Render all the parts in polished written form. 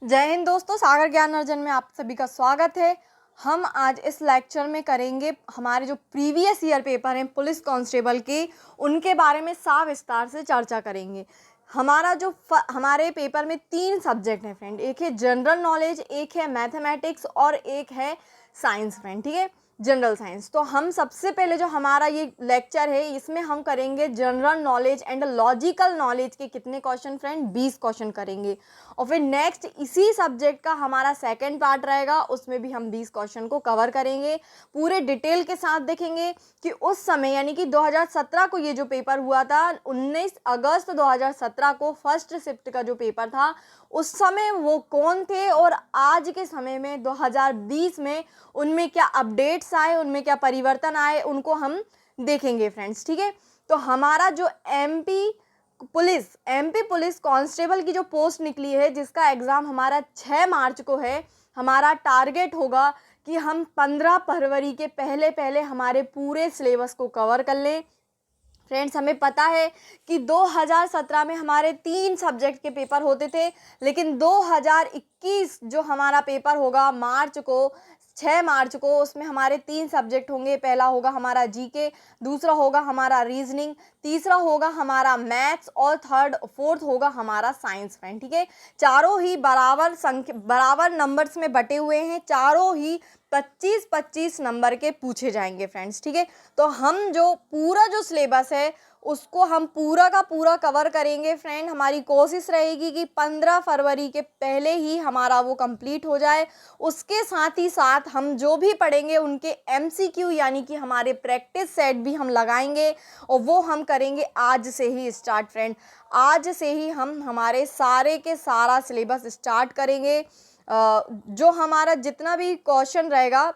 जय हिंद दोस्तों, सागर ज्ञान अर्जन में आप सभी का स्वागत है। हम आज इस लेक्चर में करेंगे हमारे जो प्रीवियस ईयर पेपर हैं पुलिस कांस्टेबल के, उनके बारे में विस्तार से चर्चा करेंगे। हमारे पेपर में 3 सब्जेक्ट हैं फ्रेंड, एक है जनरल नॉलेज, एक है मैथमेटिक्स और एक है साइंस फ्रेंड, ठीक है, जनरल साइंस। तो हम सबसे पहले जो हमारा ये लेक्चर है इसमें हम करेंगे general knowledge and logical knowledge के कितने क्वेश्चन फ्रेंड, 20 क्वेश्चन करेंगे। और फिर नेक्स्ट इसी सब्जेक्ट का हमारा सेकंड पार्ट रहेगा, उसमें भी हम 20 क्वेश्चन को कवर करेंगे, पूरे डिटेल के साथ देखेंगे कि उस समय यानी कि 2017 को ये जो पेपर हुआ था, 19 अगस्त 2017 को फर्स्ट शिफ्ट का जो पेपर था, उस समय वो कौन थे और आज के समय में 2020 में उनमें क्या अपडेट्स आए, उनमें क्या परिवर्तन आए, उनको हम देखेंगे फ्रेंड्स, ठीक है। तो हमारा जो एमपी पुलिस कांस्टेबल की जो पोस्ट निकली है, जिसका एग्ज़ाम हमारा 6 मार्च को है, हमारा टारगेट होगा कि हम 15 फरवरी के पहले पहले हमारे पूरे सिलेबस को कवर कर लें। फ्रेंड्स, हमें पता है कि 2017 में हमारे 3 सब्जेक्ट के पेपर होते थे, लेकिन 2021 जो हमारा पेपर होगा मार्च को, 6 मार्च को, उसमें हमारे 3 सब्जेक्ट होंगे। पहला होगा हमारा जीके, दूसरा होगा हमारा रीजनिंग, तीसरा होगा हमारा मैथ्स और फोर्थ होगा हमारा साइंस फ्रेंड, ठीक है। चारों ही बराबर नंबर्स में बटे हुए हैं, चारों ही 25-25 नंबर के पूछे जाएंगे फ्रेंड्स, ठीक है। तो हम जो पूरा जो सिलेबस है उसको हम पूरा का पूरा कवर करेंगे फ्रेंड। हमारी कोशिश रहेगी कि 15 फरवरी के पहले ही हमारा वो कंप्लीट हो जाए। उसके साथ ही साथ हम जो भी पढ़ेंगे उनके एमसीक्यू यानी कि हमारे प्रैक्टिस सेट भी हम लगाएंगे, और वो हम करेंगे आज से ही स्टार्ट फ्रेंड। आज से ही हम हमारे सारे के सारा सिलेबस स्टार्ट करेंगे। जो हमारा जितना भी क्वेश्चन रहेगा,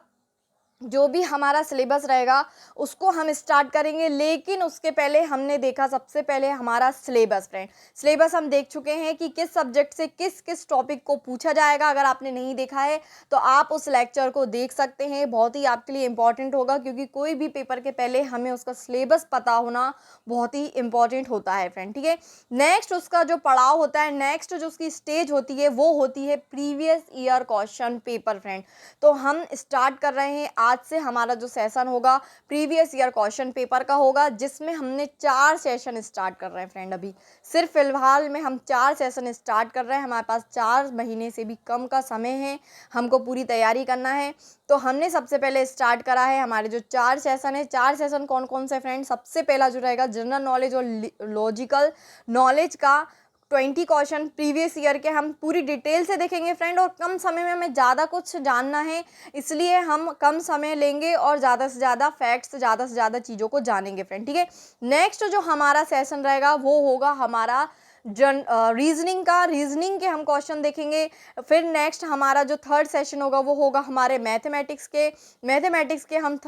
जो भी हमारा सिलेबस रहेगा उसको हम स्टार्ट करेंगे, लेकिन उसके पहले हमने देखा सबसे पहले हमारा सिलेबस फ्रेंड। सिलेबस हम देख चुके हैं कि किस सब्जेक्ट से किस किस टॉपिक को पूछा जाएगा। अगर आपने नहीं देखा है तो आप उस लेक्चर को देख सकते हैं, बहुत ही आपके लिए इम्पॉर्टेंट होगा, क्योंकि कोई भी पेपर के पहले हमें उसका सिलेबस पता होना बहुत ही इम्पॉर्टेंट होता है फ्रेंड, ठीक है। नेक्स्ट उसका जो पड़ाव होता है, नेक्स्ट जो उसकी स्टेज होती है वो होती है previous year question paper friend. तो हम स्टार्ट कर रहे हैं आज से। हमारा जो सेशन होगा प्रीवियस ईयर क्वेश्चन पेपर का होगा, जिसमें हमने 4 सेशन स्टार्ट कर रहे हैं फ्रेंड। अभी सिर्फ फिलहाल में हम 4 सेशन स्टार्ट कर रहे हैं, हमारे पास 4 महीने से भी कम का समय है, हमको पूरी तैयारी करना है। तो हमने सबसे पहले स्टार्ट करा है हमारे जो 4 सेशन है। 4 सेशन कौन कौन से फ्रेंड? सबसे पहला जो रहेगा जनरल नॉलेज और लॉजिकल नॉलेज का 20 क्वेश्चन प्रीवियस ईयर के हम पूरी डिटेल से देखेंगे फ्रेंड। और कम समय में हमें ज़्यादा कुछ जानना है, इसलिए हम कम समय लेंगे और ज़्यादा से ज़्यादा फैक्ट्स, ज़्यादा से ज़्यादा चीज़ों को जानेंगे फ्रेंड, ठीक है। नेक्स्ट जो हमारा सेशन रहेगा वो होगा हमारा रीजनिंग का। रीजनिंग के हम क्वेश्चन देखेंगे। फिर नेक्स्ट हमारा जो थर्ड सेशन होगा वो होगा हमारे मैथमेटिक्स के हम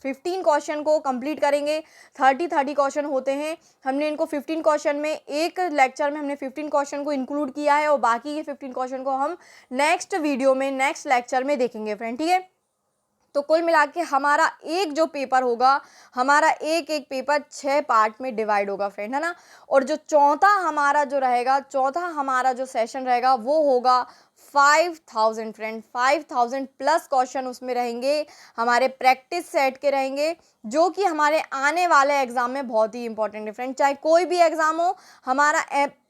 15 क्वेश्चन को कंप्लीट करेंगे। 30 क्वेश्चन होते हैं, हमने इनको 15 क्वेश्चन में, एक लेक्चर में हमने 15 क्वेश्चन को इंक्लूड किया है, और बाकी के 15 क्वेश्चन को हम नेक्स्ट वीडियो में, नेक्स्ट लेक्चर में देखेंगे फ्रेंड, ठीक है। तो कुल मिला के हमारा एक जो पेपर होगा, हमारा एक पेपर 6 पार्ट में डिवाइड होगा फ्रेंड, है ना। और जो चौथा हमारा जो सेशन रहेगा वो होगा 5000 फ्रेंड। 5000 प्लस क्वेश्चन उसमें रहेंगे, हमारे प्रैक्टिस सेट के रहेंगे, जो कि हमारे आने वाले एग्जाम में बहुत ही इंपॉर्टेंट है फ्रेंड। चाहे कोई भी एग्जाम हो, हमारा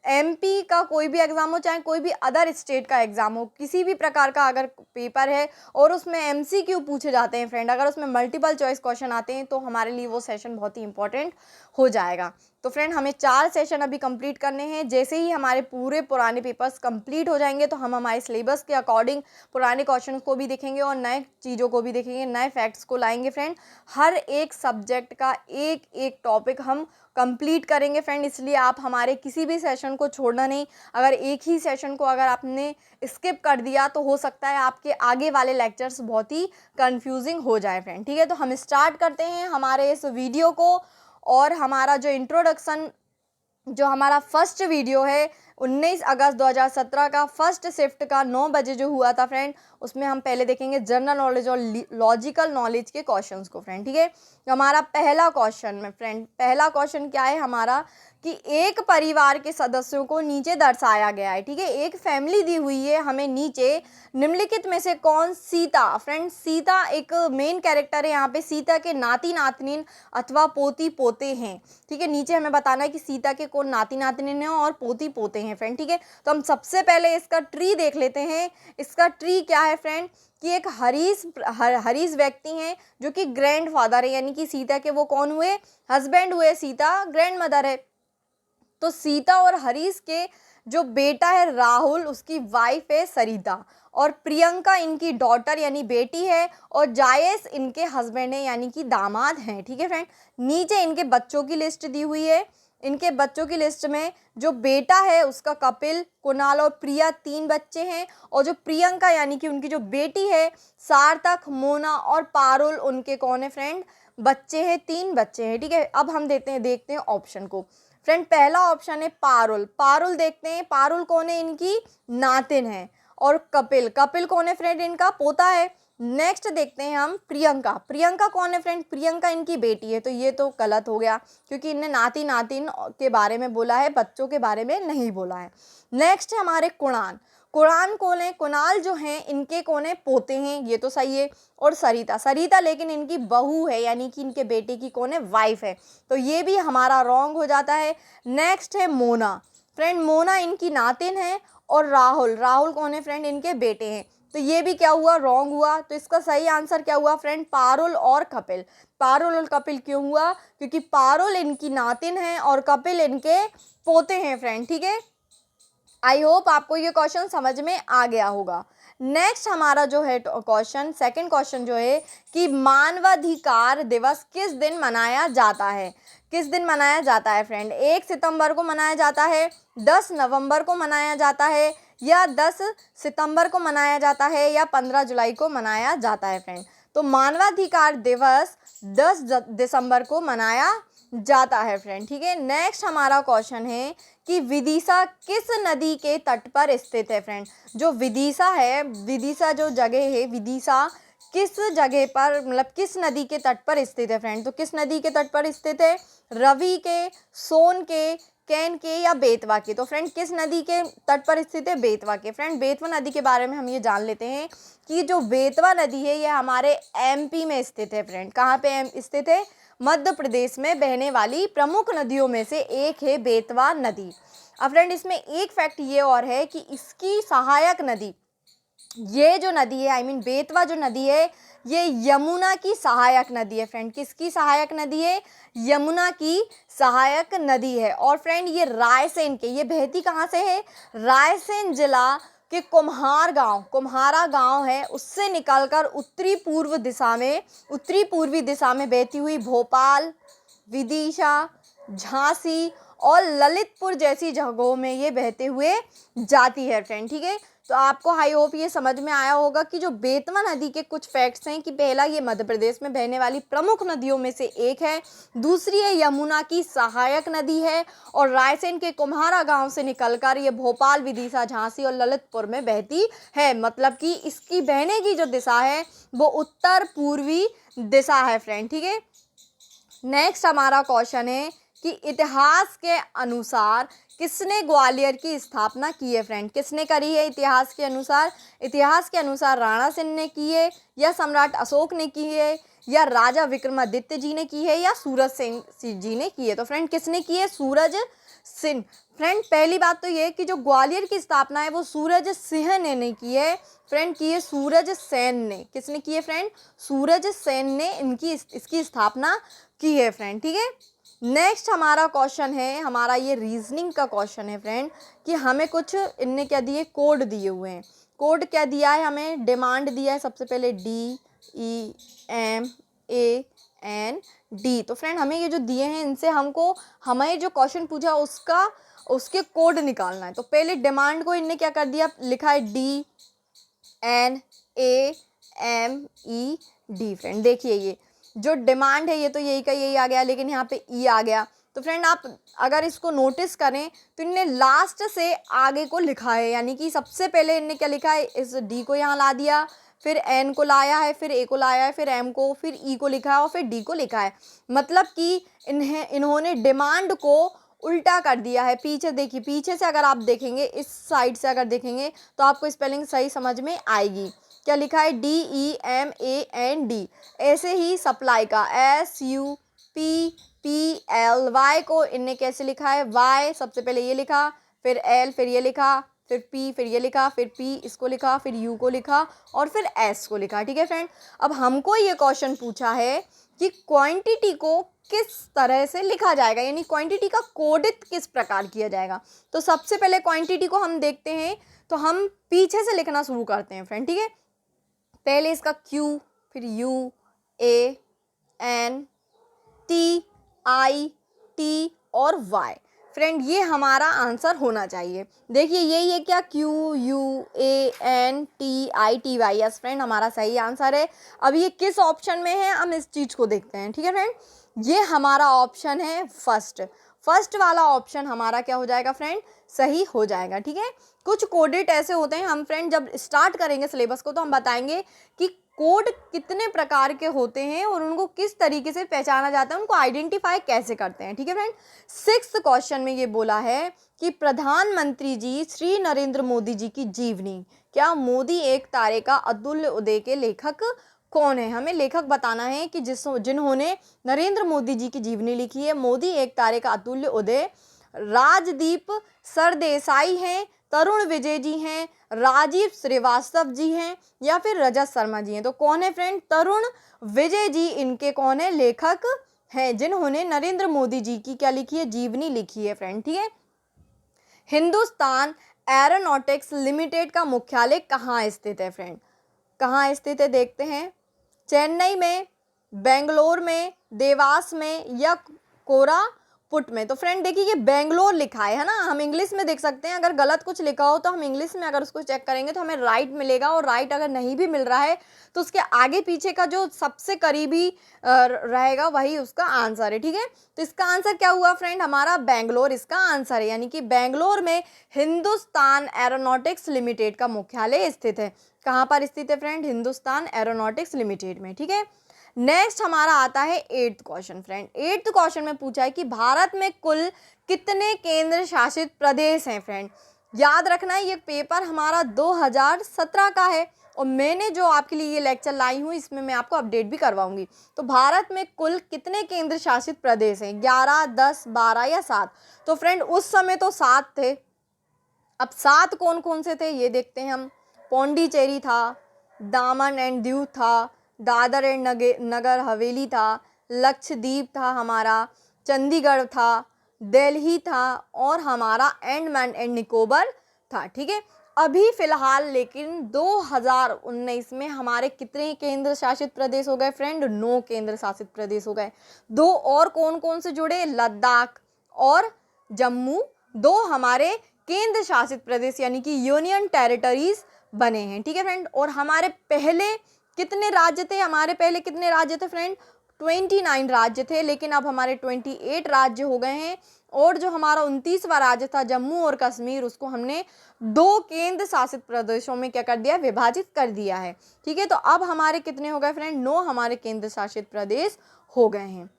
एमपी का कोई भी एग्जाम हो, चाहे कोई भी अदर स्टेट का एग्जाम हो, किसी भी प्रकार का अगर पेपर है और उसमें एमसीक्यू पूछे जाते हैं फ्रेंड, अगर उसमें मल्टीपल चॉइस क्वेश्चन आते हैं, तो हमारे लिए वो सेशन बहुत ही इंपॉर्टेंट हो जाएगा। तो फ्रेंड, हमें 4 सेशन अभी कंप्लीट करने हैं। जैसे ही हमारे पूरे पुराने पेपर्स कंप्लीट हो जाएंगे तो हम हमारे सिलेबस के अकॉर्डिंग पुराने क्वेश्चन को भी देखेंगे और नए चीज़ों को भी देखेंगे, नए फैक्ट्स को लाएंगे फ्रेंड। हर एक सब्जेक्ट का एक टॉपिक हम कंप्लीट करेंगे फ्रेंड, इसलिए आप हमारे किसी भी सेशन को छोड़ना नहीं। अगर एक ही सेशन को अगर आपने स्किप कर दिया तो हो सकता है आपके आगे वाले लेक्चर्स बहुत ही कंफ्यूजिंग हो जाए फ्रेंड, ठीक है। तो हम स्टार्ट करते हैं हमारे इस वीडियो को। और हमारा जो इंट्रोडक्शन, जो हमारा फर्स्ट वीडियो है 19 अगस्त 2017 का फर्स्ट शिफ्ट का 9 बजे जो हुआ था फ्रेंड, उसमें हम पहले देखेंगे जनरल नॉलेज और लॉजिकल नॉलेज के क्वेश्चंस को फ्रेंड। ठीक है, तो हमारा पहला क्वेश्चन में फ्रेंड, पहला क्वेश्चन क्या है हमारा कि एक परिवार के सदस्यों को नीचे दर्शाया गया है। ठीक है, एक फैमिली दी हुई है हमें नीचे, निम्नलिखित में से कौन सीता, फ्रेंड सीता एक मेन कैरेक्टर है यहाँ पे, सीता के नाती नातनीन अथवा पोती पोते हैं। ठीक है, नीचे हमें बताना है कि सीता के कौन नाती नातनीन हैं और पोती पोते हैं फ्रेंड। ठीक है, तो हम सबसे पहले इसका ट्री देख लेते हैं। इसका ट्री क्या है फ्रेंड कि एक हरीश व्यक्ति हैं जो कि ग्रैंड फादर है, यानी कि सीता के वो कौन हुए, हस्बैंड हुए, सीता ग्रैंड मदर है। तो सीता और हरीश के जो बेटा है राहुल, उसकी वाइफ है सरिता, और प्रियंका इनकी डॉटर यानी बेटी है, और जायेश इनके हस्बैंड है यानी कि दामाद हैं। ठीक है फ्रेंड, नीचे इनके बच्चों की लिस्ट दी हुई है। इनके बच्चों की लिस्ट में जो बेटा है उसका कपिल, कुणाल और प्रिया 3 बच्चे हैं, और जो प्रियंका यानी कि उनकी जो बेटी है सार्थक, मोना और पारुल, उनके कौन है फ्रेंड, बच्चे हैं, 3 बच्चे हैं। ठीक है, अब हम देखते हैं ऑप्शन को फ्रेंड। पहला ऑप्शन है पारुल, पारुल देखते हैं, पारुल कौन है, इनकी नातिन है, और कपिल, कपिल कौन है फ्रेंड, इनका पोता है। नेक्स्ट देखते हैं हम प्रियंका, प्रियंका कौन है फ्रेंड, प्रियंका इनकी बेटी है। तो ये तो गलत हो गया क्योंकि इनने नाती नातिन के बारे में बोला है, बच्चों के बारे में नहीं बोला है। नेक्स्ट है हमारे कुणाल, कुणाल कौन है, कुणाल जो हैं इनके कौन है, पोते हैं, ये तो सही है। और सरिता, सरिता लेकिन इनकी बहू है यानी कि इनके बेटे की कौन है, वाइफ है, तो ये भी हमारा रॉन्ग हो जाता है। नेक्स्ट है मोना, फ्रेंड मोना इनकी नातिन है, और राहुल, राहुल कौन है फ्रेंड, इनके बेटे हैं, तो ये भी क्या हुआ, रॉन्ग हुआ। तो इसका सही आंसर क्या हुआ फ्रेंड, पारुल और कपिल। पारुल और कपिल क्यों हुआ, क्योंकि पारुल इनकी नातिन है और कपिल इनके पोते हैं फ्रेंड। ठीक है, आई होप आपको ये क्वेश्चन समझ में आ गया होगा। नेक्स्ट हमारा जो है क्वेश्चन, सेकंड क्वेश्चन जो है कि मानवाधिकार दिवस किस दिन मनाया जाता है, किस दिन मनाया जाता है फ्रेंड, 1 सितंबर को मनाया जाता है, 10 नवंबर को मनाया जाता है, या 10 सितंबर को मनाया जाता है, या 15 जुलाई को मनाया जाता है फ्रेंड। तो मानवाधिकार दिवस 10 दिसंबर को मनाया जाता है फ्रेंड। ठीक है, नेक्स्ट हमारा क्वेश्चन है कि विदिशा किस नदी के तट पर स्थित है फ्रेंड। जो विदिशा है, विदिशा जो जगह है, विदिशा किस जगह पर, मतलब किस नदी के तट पर स्थित है फ्रेंड। तो किस नदी के तट पर स्थित है, रवि के, सोन के, कैन के, या बेतवा के। तो फ्रेंड किस नदी के तट पर स्थित है, बेतवा के। फ्रेंड बेतवा नदी के बारे में हम ये जान लेते हैं कि जो बेतवा नदी है ये हमारे एमपी में स्थित है फ्रेंड। कहाँ पे स्थित है, मध्य प्रदेश में बहने वाली प्रमुख नदियों में से एक है बेतवा नदी। अब फ्रेंड इसमें एक फैक्ट ये और है कि इसकी सहायक नदी, ये जो नदी है, आई मीन बेतवा जो नदी है, ये यमुना की सहायक नदी है फ्रेंड। किसकी सहायक नदी है, यमुना की सहायक नदी है। और फ्रेंड ये रायसेन के, ये बहती कहाँ से है, रायसेन जिला के कुम्हारा गांव है, उससे निकलकर उत्तरी पूर्वी दिशा में बहती हुई भोपाल, विदिशा, झांसी और ललितपुर जैसी जगहों में ये बहते हुए जाती है फ्रेंड। ठीक है, तो आपको आई होप ये समझ में आया होगा कि जो बेतवा नदी के कुछ फैक्ट्स हैं कि पहला ये मध्य प्रदेश में बहने वाली प्रमुख नदियों में से एक है, दूसरी है यमुना की सहायक नदी है, और रायसेन के कुम्हारा गांव से निकलकर ये भोपाल, विदिशा, झांसी और ललितपुर में बहती है। मतलब कि इसकी बहने की जो दिशा है वो उत्तर पूर्वी दिशा है फ्रेंड। ठीक है, नेक्स्ट हमारा क्वेश्चन है कि इतिहास के अनुसार किसने ग्वालियर की स्थापना की है फ्रेंड। किसने करी है इतिहास के अनुसार, इतिहास के अनुसार राणा सिंह ने की है, या सम्राट अशोक ने की है, या राजा विक्रमादित्य जी ने की है, या सूरज सिंह जी ने की है। तो फ्रेंड किसने की है, सूरज सिंह। फ्रेंड पहली बात तो ये कि जो ग्वालियर की स्थापना है वो सूरज सिंह ने नहीं की है फ्रेंड, की है सूरज सेन ने। किसने की है फ्रेंड, सूरज सेन ने इसकी स्थापना की है फ्रेंड। ठीक है, नेक्स्ट हमारा क्वेश्चन है, हमारा ये रीजनिंग का क्वेश्चन है फ्रेंड कि हमें कुछ इनने क्या दिए, कोड दिए हुए हैं। कोड क्या दिया है हमें, डिमांड दिया है सबसे पहले DEMAND। तो फ्रेंड हमें ये जो दिए हैं इनसे हमको हमें जो क्वेश्चन पूछा उसके कोड निकालना है। तो पहले डिमांड को इनने क्या कर दिया, लिखा है DNAMED फ्रेंड। देखिए ये जो डिमांड है ये तो यही का यही आ गया, लेकिन यहाँ पे ई आ गया। तो फ्रेंड आप अगर इसको नोटिस करें तो इनने लास्ट से आगे को लिखा है, यानी कि सबसे पहले इनने क्या लिखा है, इस डी को यहाँ ला दिया, फिर एन को लाया है, फिर ए को लाया है, फिर एम को, फिर ई को लिखा है और फिर डी को लिखा है। मतलब कि इन्होंने डिमांड को उल्टा कर दिया है। पीछे देखिए, पीछे से अगर आप देखेंगे, इस साइड से अगर देखेंगे तो आपको स्पेलिंग सही समझ में आएगी। क्या लिखा है, DEMAND। ऐसे ही सप्लाई का SUPPLY को इनने कैसे लिखा है, Y सबसे पहले ये लिखा, फिर L, फिर ये लिखा, फिर P, फिर ये लिखा, फिर P इसको लिखा, फिर U को लिखा और फिर S को लिखा। ठीक है फ्रेंड, अब हमको ये क्वेश्चन पूछा है कि क्वांटिटी को किस तरह से लिखा जाएगा, यानी क्वांटिटी का कोडित किस प्रकार किया जाएगा। तो सबसे पहले क्वांटिटी को हम देखते हैं, तो हम पीछे से लिखना शुरू करते हैं फ्रेंड। ठीक है, पहले इसका Q, फिर UANTIT और Y। फ्रेंड ये हमारा आंसर होना चाहिए। देखिए यही है क्या, QUANTITY। यस फ्रेंड, हमारा सही आंसर है। अब ये किस ऑप्शन में है, हम इस चीज़ को देखते हैं। ठीक है फ्रेंड, ये हमारा ऑप्शन है फर्स्ट वाला ऑप्शन हमारा क्या हो जाएगा फ्रेंड, सही हो जाएगा। ठीक है, कुछ कोडेड ऐसे होते हैं, हम फ्रेंड जब स्टार्ट करेंगे सिलेबस को तो हम बताएंगे कि कोड कितने प्रकार के होते हैं और उनको किस तरीके से पहचाना जाता है, उनको आइडेंटिफाई कैसे करते हैं। ठीक है फ्रेंड, 6th क्वेश्चन में ये बोला है कि प्रधानमंत्री जी श्री नरेंद्र मोदी जी की जीवनी, क्या मोदी एक तारे का अतुल्य उदय के लेखक कौन है। हमें लेखक बताना है कि जिन्होंने नरेंद्र मोदी जी की जीवनी लिखी है। मोदी एक तारे का अतुल्य उदय राजदीप सरदेसाई हैं, तरुण विजय जी हैं, राजीव श्रीवास्तव जी हैं या फिर रजत शर्मा जी हैं। तो कौन है फ्रेंड, तरुण विजय जी इनके कौन है, लेखक हैं, जिन्होंने नरेंद्र मोदी जी की क्या लिखी है, जीवनी लिखी है फ्रेंड। ठीक है, हिंदुस्तान एरोनॉटिक्स लिमिटेड का मुख्यालय कहाँ स्थित है फ्रेंड, कहाँ स्थित है देखते हैं, चेन्नई में, बेंगलोर में, देवास में या कोरापुट में। तो फ्रेंड देखिए ये बेंगलोर लिखा है ना, हम इंग्लिश में देख सकते हैं, अगर गलत कुछ लिखा हो तो हम इंग्लिश में अगर उसको चेक करेंगे तो हमें राइट मिलेगा, और राइट अगर नहीं भी मिल रहा है तो उसके आगे पीछे का जो सबसे करीबी रहेगा वही उसका आंसर है। ठीक है, तो इसका आंसर क्या हुआ फ्रेंड, हमारा बेंगलोर इसका आंसर है, यानी कि बेंगलोर में हिंदुस्तान एरोनॉटिक्स लिमिटेड का मुख्यालय स्थित है। कहाँ पर स्थित है फ्रेंड, हिंदुस्तान एरोनॉटिक्स लिमिटेड में। ठीक है, नेक्स्ट हमारा आता है 8th question friend. 8th question में पूछा है कि भारत में कुल कितने केंद्र शासित प्रदेश हैं फ्रेंड। याद रखना है ये पेपर हमारा 2017 का है और मैंने जो आपके लिए ये लेक्चर लाई हूँ इसमें मैं आपको अपडेट भी करवाऊंगी। तो भारत में कुल कितने केंद्र शासित प्रदेश हैं, 11, 10, 12 या 7। तो फ्रेंड उस समय तो 7 थे, अब 7 कौन कौन से थे ये देखते हैं हम। पौंडीचेरी था, दामन एंड दीव था, दादर एंड नगर हवेली था, लक्षद्वीप था हमारा, चंडीगढ़ था, दिल्ली था और हमारा अंडमान एंड निकोबार था। ठीक है, अभी फिलहाल लेकिन 2019 में हमारे कितने केंद्र शासित प्रदेश हो गए फ्रेंड, 9 केंद्र शासित प्रदेश हो गए। 2 और कौन कौन से जुड़े, लद्दाख और जम्मू, 2 हमारे केंद्र शासित प्रदेश यानी कि यूनियन टेरिटरीज बने हैं। ठीक है फ्रेंड, और हमारे पहले कितने राज्य थे, हमारे पहले कितने राज्य थे फ्रेंड, 29 राज्य थे, लेकिन अब हमारे 28 राज्य हो गए हैं। और जो हमारा 29वां राज्य था जम्मू और कश्मीर, उसको हमने 2 केंद्र शासित प्रदेशों में क्या कर दिया, विभाजित कर दिया है। ठीक है, तो अब हमारे कितने हो गए फ्रेंड, 9 हमारे केंद्र शासित प्रदेश हो गए हैं।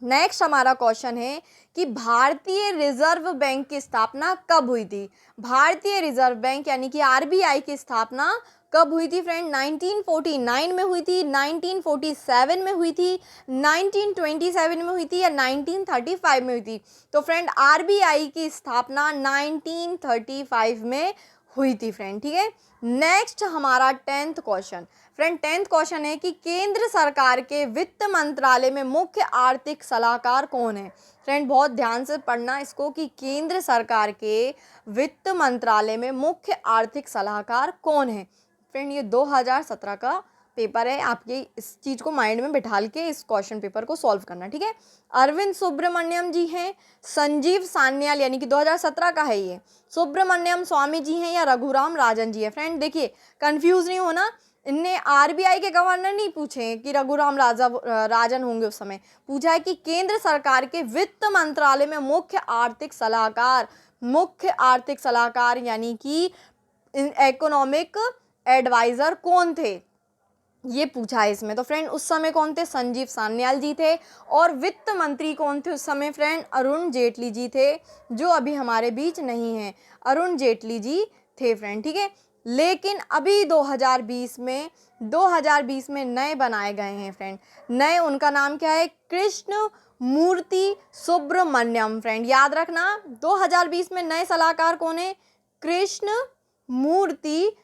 नेक्स्ट हमारा क्वेश्चन है कि भारतीय रिजर्व बैंक की स्थापना कब हुई थी। भारतीय रिजर्व बैंक यानी कि आरबीआई की स्थापना कब हुई थी फ्रेंड, 1949 में हुई थी, 1947 में हुई थी, 1927 में हुई थी या 1935 में हुई थी। तो फ्रेंड आरबीआई की स्थापना 1935 में हुई थी फ्रेंड। ठीक है, नेक्स्ट हमारा 10th question friend. 10th question है कि केंद्र सरकार के वित्त मंत्रालय में मुख्य आर्थिक सलाहकार कौन है। फ्रेंड बहुत ध्यान से पढ़ना इसको कि केंद्र सरकार के वित्त मंत्रालय में मुख्य आर्थिक सलाहकार कौन है। फ्रेंड ये 2017 का पेपर है, आपके इस चीज़ को माइंड में बिठा के इस क्वेश्चन पेपर को सॉल्व करना। ठीक है, अरविंद सुब्रमण्यम जी हैं, संजीव सान्याल यानी कि 2017 का है ये, सुब्रमण्यम स्वामी जी हैं या रघुराम राजन जी है। फ्रेंड देखिए कंफ्यूज नहीं होना, इनने आरबीआई के गवर्नर नहीं पूछे कि रघुराम राजन होंगे उस समय, पूछा है कि केंद्र सरकार के वित्त मंत्रालय में मुख्य आर्थिक सलाहकार यानी कि इकोनॉमिक एडवाइजर कौन थे, ये पूछा है इसमें। तो फ्रेंड उस समय कौन थे, संजीव सान्याल जी थे। और वित्त मंत्री कौन थे उस समय फ्रेंड, अरुण जेटली जी थे, जो अभी हमारे बीच नहीं हैं, अरुण जेटली जी थे फ्रेंड, ठीक है। लेकिन अभी 2020 में नए बनाए गए हैं फ्रेंड, नए, उनका नाम क्या है, कृष्ण मूर्ति सुब्रमण्यम फ्रेंड, याद रखना 2020 में नए सलाहकार कौन है, कृष्ण मूर्ति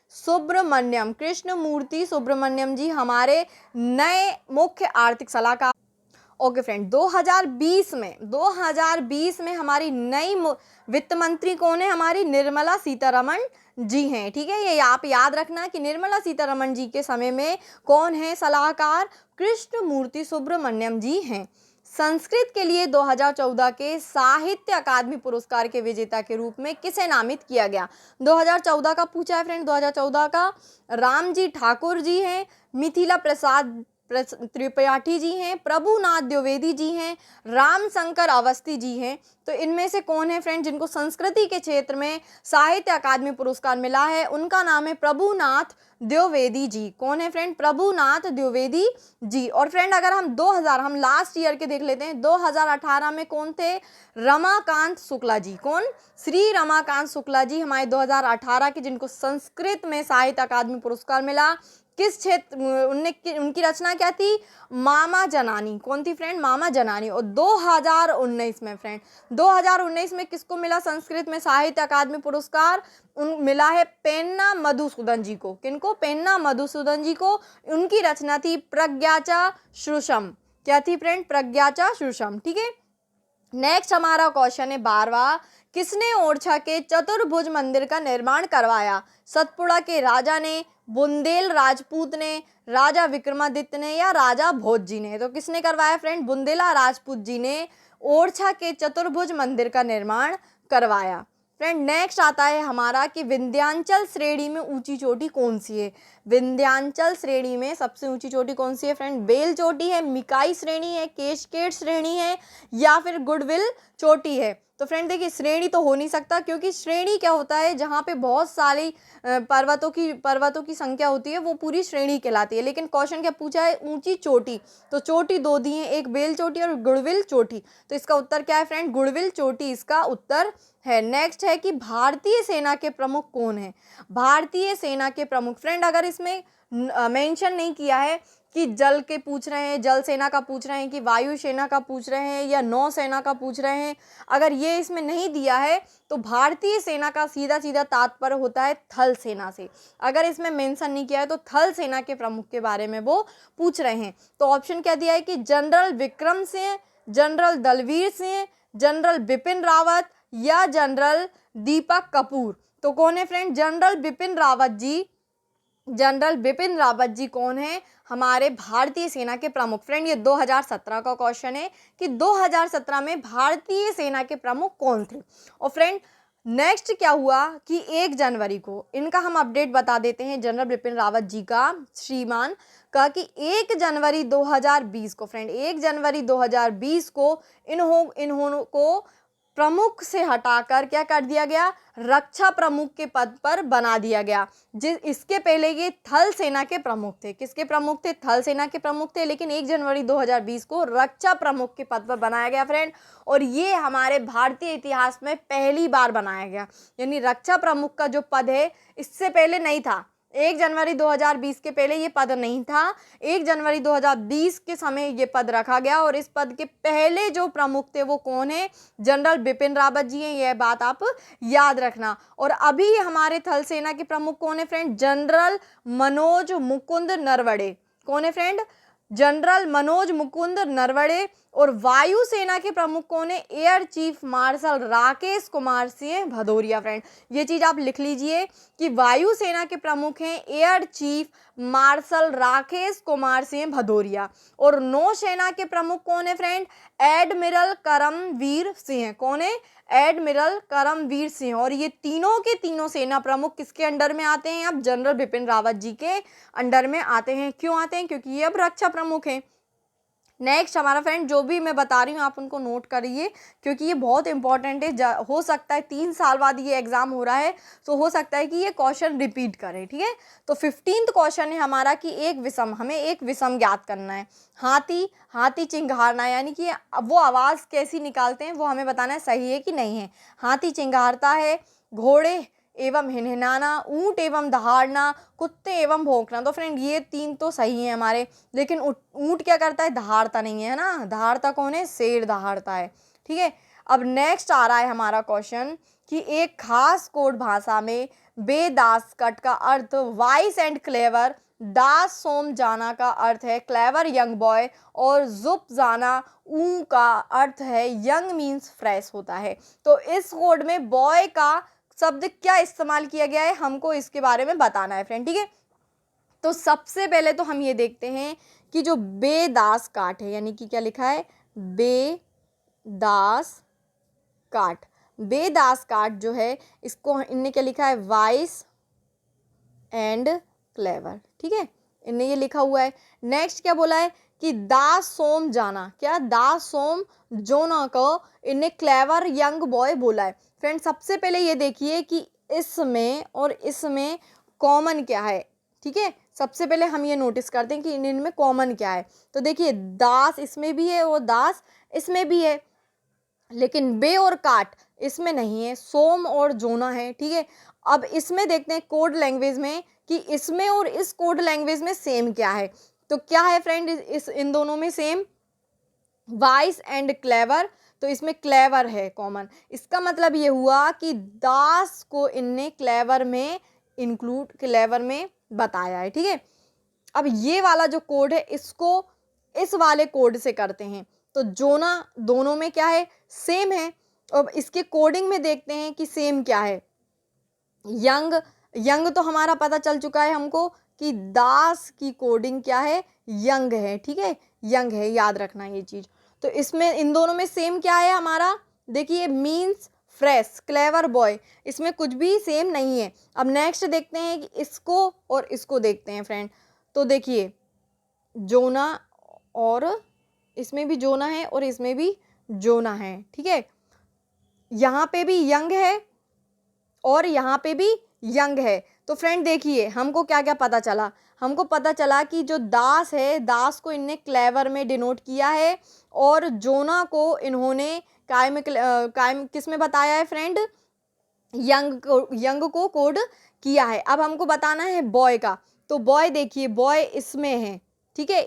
सुब्रमण्यम जी हमारे नए मुख्य आर्थिक सलाहकार। ओके फ्रेंड, 2020 में हमारी नई वित्त मंत्री कौन है, हमारी निर्मला सीतारमण जी हैं, ठीक है। ये आप याद रखना कि निर्मला सीतारमण जी के समय में कौन है सलाहकार, कृष्ण मूर्ति सुब्रमण्यम जी हैं। संस्कृत के लिए 2014 के साहित्य अकादमी पुरस्कार के विजेता के रूप में किसे नामित किया गया, 2014 का पूछा है फ्रेंड, 2014 का रामजी ठाकुर जी हैं, मिथिला प्रसाद त्रिपाठी जी हैं, प्रभुनाथ द्विवेदी जी हैं, रामशंकर अवस्थी जी हैं। तो इनमें से कौन है फ्रेंड जिनको संस्कृति के क्षेत्र में साहित्य अकादमी पुरस्कार मिला है, उनका नाम है प्रभुनाथ द्विवेदी जी। कौन है फ्रेंड, प्रभुनाथ द्विवेदी जी। और फ्रेंड अगर हम लास्ट ईयर के देख लेते हैं, 2018 में कौन थे, रमाकांत शुक्ला जी। कौन, श्री रमाकांत शुक्ला जी हमारे 2018 के, जिनको संस्कृत में साहित्य अकादमी पुरस्कार मिला। किस क्षेत्र, उनकी रचना क्या थी, मामा जनानी। कौन थी फ्रेंड, मामा जनानी। और 2019 में फ्रेंड, 2019 में किसको मिला संस्कृत में साहित्य अकादमी पुरस्कार, मिला है पेन्ना मधुसूदन जी को। किनको, पेन्ना मधुसूदन जी को। उनकी रचना थी प्रज्ञाचा श्रुशम। क्या थी फ्रेंड, प्रज्ञाचा श्रुशम, ठीक है। नेक्स्ट हमारा क्वेश्चन है 12वां, किसने ओरछा के चतुर्भुज मंदिर का निर्माण करवाया, सतपुड़ा के राजा ने, बुंदेल राजपूत ने, राजा विक्रमादित्य ने, या राजा भोज जी ने। तो किसने करवाया फ्रेंड, बुंदेला राजपूत जी ने ओरछा के चतुर्भुज मंदिर का निर्माण करवाया। फ्रेंड नेक्स्ट आता है हमारा कि विंध्याचल श्रेणी में ऊंची चोटी कौन सी है, विंध्याचल श्रेणी में सबसे ऊंची चोटी कौन सी है फ्रेंड, बेल चोटी है, मिकाई श्रेणी है, केशकेट श्रेणी है, या फिर गुडविल चोटी है। तो फ्रेंड देखिए, श्रेणी तो हो नहीं सकता, क्योंकि श्रेणी क्या होता है, जहाँ पे बहुत सारी पर्वतों की संख्या होती है, वो पूरी श्रेणी कहलाती है। लेकिन क्वेश्चन क्या पूछा है, ऊंची चोटी, तो चोटी दो दी है, एक बेल चोटी और गुडविल चोटी। तो इसका उत्तर क्या है फ्रेंड, गुडविल चोटी इसका उत्तर है। नेक्स्ट है कि भारतीय सेना के प्रमुख कौन है, भारतीय सेना के प्रमुख। फ्रेंड अगर इसमें मेंशन नहीं किया है कि जल के पूछ रहे हैं, जल सेना का पूछ रहे हैं, कि वायु सेना का पूछ रहे हैं, या नौ सेना का पूछ रहे हैं, अगर ये इसमें नहीं दिया है तो भारतीय सेना का सीधा सीधा तात्पर्य होता है थल सेना से। अगर इसमें मेंशन नहीं किया है तो थल सेना के प्रमुख के बारे में वो पूछ रहे हैं। तो ऑप्शन क्या दिया है कि general Vikram Singh, general Dalbir Singh, general Bipin Rawat, या जनरल दीपक कपूर। तो कौन है friend, general Bipin Rawat ji. General Bipin Rawat ji कौन है, हमारे भारतीय सेना के प्रमुख। फ्रेंड ये 2017 का क्वेश्चन है कि 2017 में भारतीय सेना के प्रमुख कौन थे। और फ्रेंड नेक्स्ट क्या हुआ कि 1 जनवरी को, इनका हम अपडेट बता देते हैं जनरल बिपिन रावत जी का, श्रीमान का, कि 1 जनवरी 2020 को फ्रेंड 1 जनवरी 2020 को इन्हों को प्रमुख से हटाकर क्या कर दिया गया, रक्षा प्रमुख के पद पर बना दिया गया। इसके पहले ये थल सेना के प्रमुख थे। किसके प्रमुख थे, थल सेना के प्रमुख थे, लेकिन 1 जनवरी 2020 को रक्षा प्रमुख के पद पर बनाया गया फ्रेंड। और ये हमारे भारतीय इतिहास में पहली बार बनाया गया, यानी रक्षा प्रमुख का जो पद है इससे पहले नहीं था। 1 जनवरी 2020 के पहले ये पद नहीं था, 1 जनवरी 2020 के समय ये पद रखा गया। और इस पद के पहले जो प्रमुख थे वो कौन है, जनरल बिपिन रावत जी हैं, यह बात आप याद रखना। और अभी हमारे थल सेना के प्रमुख कौन है फ्रेंड, जनरल मनोज मुकुंद नरवणे। कौन है फ्रेंड, जनरल मनोज मुकुंद नरवणे। और वायु सेना के प्रमुख कौन है, air chief marshal Rakesh Kumar Singh Bhadauria. Friend ये चीज आप लिख लीजिए कि वायु सेना के प्रमुख हैं air chief marshal Rakesh Kumar Singh Bhadauria. और नौसेना के प्रमुख कौन है फ्रेंड, एडमिरल करमवीर सिंह। कौन है, एडमिरल करमवीर सिंह। और ये तीनों के तीनों सेना प्रमुख किसके अंडर में आते हैं? अब जनरल बिपिन रावत जी के अंडर में आते हैं। क्यों आते हैं? क्योंकि ये अब रक्षा प्रमुख हैं। नेक्स्ट हमारा फ्रेंड, जो भी मैं बता रही हूँ आप उनको नोट करिए, क्योंकि ये बहुत इंपॉर्टेंट है। हो सकता है 3 साल बाद ये एग्जाम हो रहा है, तो हो सकता है कि ये क्वेश्चन रिपीट करें। ठीक है, तो 15th क्वेश्चन है हमारा कि हमें एक विषम ज्ञात करना है। हाथी चिंघारना, यानी कि वो आवाज़ कैसी निकालते हैं वो हमें बताना है, सही है कि नहीं है। हाथी चिंघारता है, घोड़े एवं हिनहिनाना, ऊंट एवं दहाड़ना, कुत्ते एवं भौंकना। तो फ्रेंड ये 3 तो सही हैं हमारे, लेकिन ऊंट क्या करता है? दहाड़ता नहीं है ना। दहाड़ता कौन है? शेर दहाड़ता है। ठीक है, अब नेक्स्ट आ रहा है हमारा क्वेश्चन कि एक खास कोड भाषा में बेदासकट का अर्थ वाइस एंड क्लेवर, दास सोम जाना का अर्थ है क्लेवर यंग बॉय, और जुप जाना ऊ का अर्थ है यंग मीन्स फ्रेश होता है। तो इस कोड में बॉय का शब्द क्या इस्तेमाल किया गया है, हमको इसके बारे में बताना है फ्रेंड। ठीक है, तो सबसे पहले तो हम ये देखते हैं कि जो बेदास काट है, यानी कि क्या लिखा है? बेदास काट। बेदास काट जो है, इसको इनने क्या लिखा है? Vice and clever. ठीक है, इनने ये लिखा हुआ है। नेक्स्ट क्या बोला है कि दास सोम जाना, क्या? दास सोम जोना को इनने क्लेवर यंग बॉय बोला है। फ्रेंड सबसे पहले ये देखिए कि इसमें और इसमें कॉमन क्या है। ठीक है, सबसे पहले हम ये नोटिस करते हैं कि इनमें कॉमन क्या है। तो देखिए, दास इसमें भी है और दास इसमें भी है, लेकिन बे और काट इसमें नहीं है, सोम और जोना है। ठीक है, अब इसमें देखते हैं कोड लैंग्वेज में कि इसमें और इस कोड लैंग्वेज में सेम क्या है। तो क्या है फ्रेंड इन दोनों में सेम? Vice and clever. तो इसमें क्लेवर है कॉमन। इसका मतलब ये हुआ कि दास को इनने क्लेवर में बताया है। ठीक है, अब ये वाला जो कोड है इसको इस वाले कोड से करते हैं। तो जोना दोनों में क्या है? सेम है। अब इसके कोडिंग में देखते हैं कि सेम क्या है। यंग तो हमारा पता चल चुका है हमको कि दास की कोडिंग क्या है? यंग है। ठीक है, यंग है, याद रखना ये चीज़। तो इसमें इन दोनों में सेम क्या है हमारा? देखिए, मीन्स फ्रेश, क्लेवर बॉय, इसमें कुछ भी सेम नहीं है। अब नेक्स्ट देखते हैं कि इसको और इसको देखते हैं फ्रेंड। तो देखिए, जोना, और इसमें भी जोना है और इसमें भी जोना है। ठीक है, यहाँ पे भी यंग है और यहाँ पे भी यंग है। तो फ्रेंड देखिए, हमको क्या क्या पता चला। हमको पता चला कि जो दास है, दास को इनने क्लेवर में डिनोट किया है, और जोना को इन्होंने कायम किस में बताया है फ्रेंड? यंग को कोड किया है। अब हमको बताना है बॉय का। तो बॉय देखिए, बॉय इसमें है। ठीक है,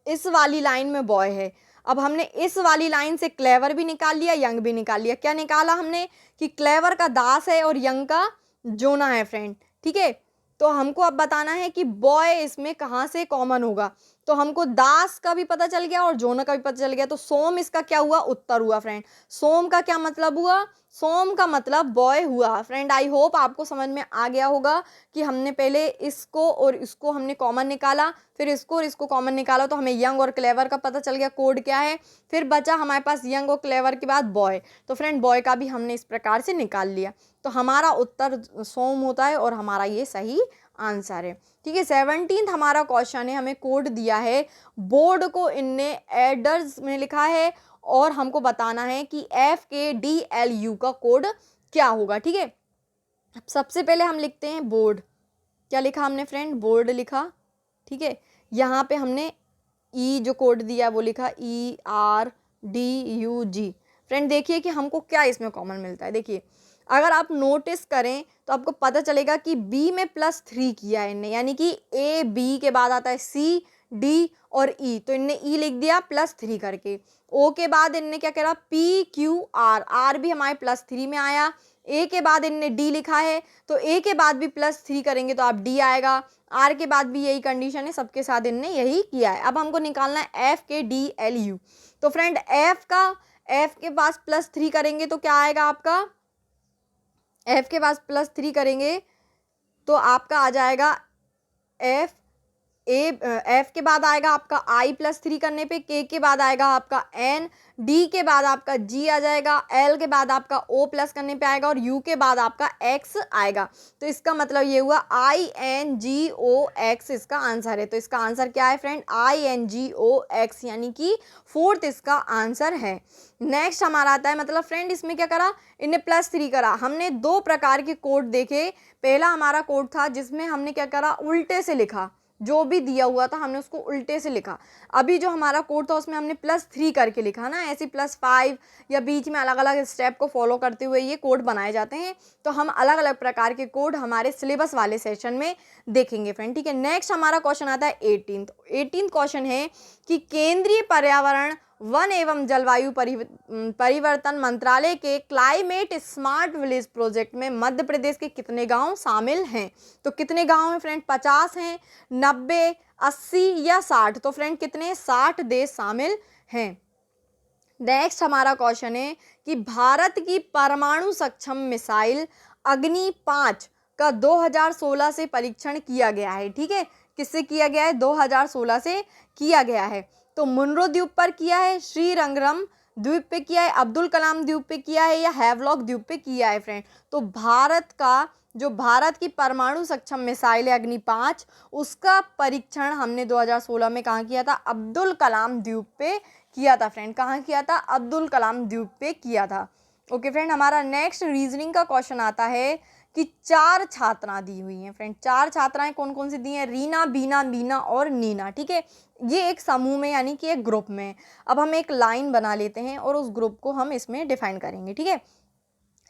इस वाली लाइन में बॉय है। अब हमने इस वाली लाइन से क्लेवर भी निकाल लिया, यंग भी निकाल लिया। क्या निकाला हमने? कि क्लेवर का दास है और यंग का जोना है फ्रेंड। ठीक है, तो हमको अब बताना है कि बॉय इसमें कहाँ से कॉमन होगा। तो हमको दास का भी पता चल गया और जोना का भी पता चल गया। तो सोम इसका क्या हुआ? उत्तर हुआ फ्रेंड। सोम का क्या मतलब हुआ? सोम का मतलब बॉय हुआ। फ्रेंड आई होप आपको समझ में आ गया होगा कि हमने पहले इसको और इसको हमने कॉमन निकाला, फिर इसको और इसको कॉमन निकाला, तो हमें यंग और क्लेवर का पता चल गया कोड क्या है। फिर बचा हमारे पास यंग और क्लेवर के बाद बॉय। तो फ्रेंड बॉय का भी हमने इस प्रकार से निकाल लिया। तो हमारा उत्तर सोम होता है और हमारा ये सही आंसर है। ठीक है, 17th हमारा क्वेश्चन है, हमें कोड दिया है, बोर्ड को इनने एडर्स में लिखा है, और हमको बताना है कि FKDLU का कोड क्या होगा। ठीक है, सबसे पहले हम लिखते हैं बोर्ड। क्या लिखा हमने फ्रेंड? बोर्ड लिखा। ठीक है, यहाँ पे हमने ई जो कोड दिया वो लिखा ERDUG। फ्रेंड देखिए कि हमको क्या इसमें कॉमन मिलता है। देखिए, अगर आप नोटिस करें तो आपको पता चलेगा कि बी में +3 किया है इनने, यानी कि AB के बाद आता है C, D और E। तो इनने E लिख दिया +3 करके। O के बाद इनने क्या करा? PQR, R भी हमारे +3 में आया। A के बाद इनने D लिखा है, तो A के बाद भी +3 करेंगे तो आप D आएगा। R के बाद भी यही कंडीशन है, सबके साथ इनने यही किया है। अब हमको निकालना है FKDLU। तो फ्रेंड F के पास +3 करेंगे तो क्या आएगा आपका? F के पास +3 करेंगे तो आपका आ जाएगा एफ के बाद आएगा आपका I+3 करने पे, के के बाद आएगा आपका एन, डी के बाद आपका जी आ जाएगा, एल के बाद आपका ओ प्लस करने पे आएगा और यू के बाद आपका एक्स आएगा। तो इसका मतलब ये हुआ INGOX इसका आंसर है। तो इसका आंसर क्या है फ्रेंड? INGOX, यानी कि फोर्थ इसका आंसर है। नेक्स्ट हमारा आता है, मतलब फ्रेंड इसमें क्या करा, इन्हें +3 करा। हमने दो प्रकार के कोड देखे। पहला हमारा कोड था जिसमें हमने क्या करा, उल्टे से लिखा, जो भी दिया हुआ था हमने उसको उल्टे से लिखा। अभी जो हमारा कोड था उसमें हमने +3 करके लिखा ना, ऐसे +5 या बीच में अलग अलग स्टेप को फॉलो करते हुए ये कोड बनाए जाते हैं। तो हम अलग अलग प्रकार के कोड हमारे सिलेबस वाले सेशन में देखेंगे फ्रेंड, ठीक है। नेक्स्ट हमारा क्वेश्चन आता है 18th क्वेश्चन है कि केंद्रीय पर्यावरण, वन एवं जलवायु परिवर्तन मंत्रालय के क्लाइमेट स्मार्ट विलेज प्रोजेक्ट में मध्य प्रदेश के कितने गांव शामिल हैं? तो कितने गांव हैं फ्रेंड? 50 हैं, 90, 80 या 60? तो फ्रेंड कितने? 60 देश शामिल हैं। नेक्स्ट हमारा क्वेश्चन है कि भारत की परमाणु सक्षम मिसाइल अग्नि 5 का 2016 से परीक्षण किया गया है, ठीक है। किससे किया गया है? 2016 से किया गया है। तो मुनरो द्वीप पर किया है, श्रीरंगम द्वीप पे किया है, अब्दुल कलाम द्वीप पे किया है या हैवलॉक द्वीप पे किया है फ्रेंड? तो भारत की परमाणु सक्षम मिसाइल है अग्नि 5, उसका परीक्षण हमने 2016 में कहाँ किया था? अब्दुल कलाम द्वीप पे किया था फ्रेंड। कहाँ किया था? अब्दुल कलाम द्वीप पे किया था। ओके फ्रेंड, हमारा नेक्स्ट रीजनिंग का क्वेश्चन आता है कि 4 छात्राएं दी हुई हैं फ्रेंड। 4 छात्राएं कौन कौन सी दी हैं? रीना, बीना, मीना और नीना, ठीक है। ये एक समूह में यानी कि एक ग्रुप में। अब हम एक लाइन बना लेते हैं और उस ग्रुप को हम इसमें डिफाइन करेंगे, ठीक है।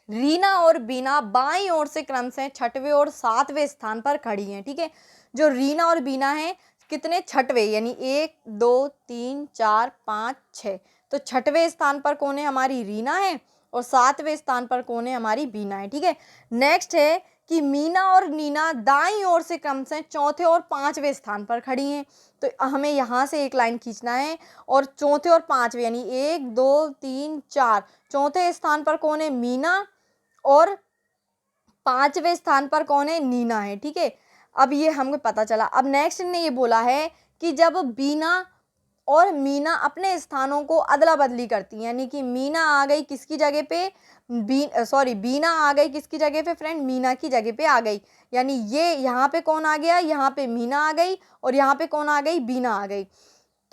रीना और बीना बाईं ओर से क्रम से 6वें और 7वें स्थान पर खड़ी हैं, ठीक है। जो रीना और बीना है कितने? 6वें, यानी 1 2 3 4 5 6। तो 6वें स्थान पर कौन है? हमारी रीना है और 7वें स्थान पर कौन है? हमारी बीना है, ठीक है। नेक्स्ट है कि मीना और नीना दाईं ओर से क्रम से 4थे और 5वें स्थान पर खड़ी हैं। तो हमें यहाँ से एक लाइन खींचना है और 4थे और 5वें यानी 1 2 3 4, 4थे स्थान पर कौन है? मीना और 5वें स्थान पर कौन है? नीना है, ठीक है। अब ये हमको पता चला। अब नेक्स्ट ने ये बोला है कि जब बीना और मीना अपने स्थानों को अदला बदली करती हैं, यानी कि मीना आ गई किसकी जगह पे? बीना आ गई किसकी जगह पे फ्रेंड? मीना की जगह पे आ गई। यानी ये यहाँ पे कौन आ गया? यहाँ पे मीना आ गई और यहाँ पे कौन आ गई? बीना आ गई।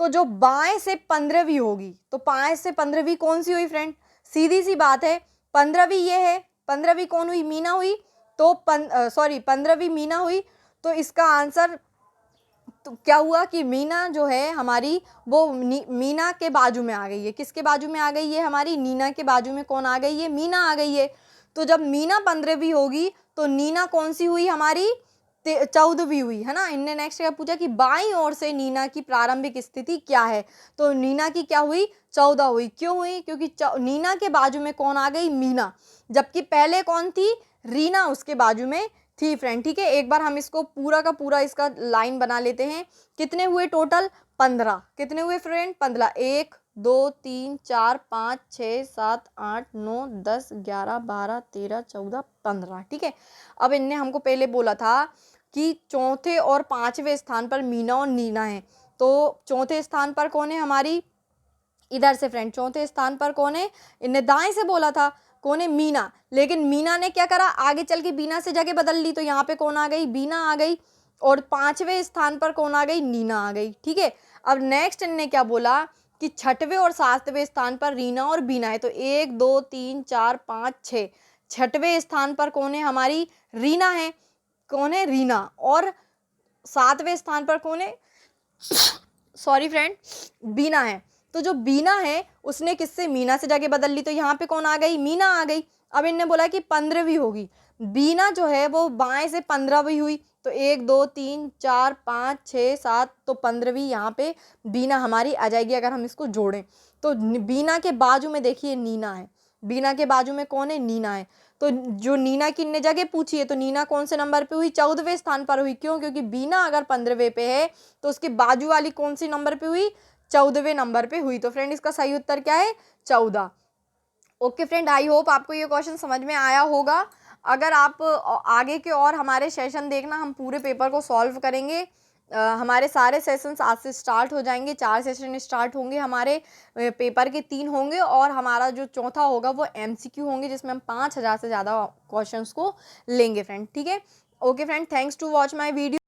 तो जो बाएं से 15वीं होगी, तो बाएं से 15वीं कौन सी हुई फ्रेंड? सीधी सी बात है, 15वीं ये है, 15वीं कौन हुई? मीना हुई। तो 15वीं मीना हुई। तो इसका आंसर तो क्या हुआ कि मीना जो है हमारी वो मीना के बाजू में आ गई है। किसके बाजू में आ गई है? हमारी नीना के बाजू में कौन आ गई है? मीना आ गई है। तो जब मीना 15वीं होगी तो नीना कौन सी हुई? हमारी 14वीं हुई, है ना। इनने नेक्स्ट क्या पूछा कि बाईं ओर से नीना की प्रारंभिक स्थिति क्या है? तो नीना की क्या हुई? 14 हुई। क्यों हुई? क्योंकि नीना के बाजू में कौन आ गई? मीना। जबकि पहले कौन थी? रीना उसके बाजू में थी फ्रेंड, ठीक है। एक बार हम इसको पूरा का पूरा इसका लाइन बना लेते हैं। कितने हुए टोटल? 15। कितने हुए फ्रेंड? 15। 1 2 3 4 5 6 7 8 9 10 11 12 13 14 15, ठीक है। अब इनने हमको पहले बोला था कि 4थे और 5वें स्थान पर मीना और नीना है। तो 4थे स्थान पर कौन है? हमारी इधर से फ्रेंड 4थे स्थान पर कौन है? इनने दाएं से बोला था कौन है? मीना। लेकिन मीना ने क्या करा? आगे चल के बीना से जगह बदल ली। तो यहाँ पे कौन आ गई? बीना आ गई। और 5वें स्थान पर कौन आ गई? नीना आ गई, ठीक है। अब नेक्स्ट इनने क्या बोला कि 6वें और 7वें स्थान पर रीना और बीना है। तो 1 2 3 4 5 6, 6वें स्थान पर कौन है? हमारी रीना है। कौन है? रीना। और 7वें स्थान पर कौन है? सॉरी फ्रेंड, बीना है। तो जो बीना है उसने किससे? मीना से जगह बदल ली। तो यहाँ पे कौन आ गई? मीना आ गई। अब इनने बोला कि 15वीं होगी। बीना जो है वो बाएं से 15वीं हुई। तो 1 2 3 4 5 6 7, तो 15वीं यहाँ पे बीना हमारी आ जाएगी अगर हम इसको जोड़ें। तो बीना के बाजू में देखिए नीना है। बीना के बाजू में कौन है? नीना है। तो जो नीना की इनने जगह पूछी है तो नीना कौन से नंबर पे हुई? 14वें स्थान पर हुई। क्यों? क्योंकि बीना अगर 15वें पे है तो उसके बाजू वाली कौन सी नंबर पे हुई? 14वें नंबर पे हुई। तो फ्रेंड इसका सही उत्तर क्या है? 14। ओके फ्रेंड, आई होप आपको ये क्वेश्चन समझ में आया होगा। अगर आप आगे के और हमारे सेशन देखना, हम पूरे पेपर को सॉल्व करेंगे। हमारे सारे सेशंस आज से स्टार्ट हो जाएंगे। 4 सेशन स्टार्ट होंगे हमारे, पेपर के 3 होंगे और हमारा जो चौथा होगा वो एमसीक्यू होंगे, जिसमें हम 5000 से ज़्यादा क्वेश्चंस को लेंगे फ्रेंड। ठीक है, okay friend, thanks to watch my video.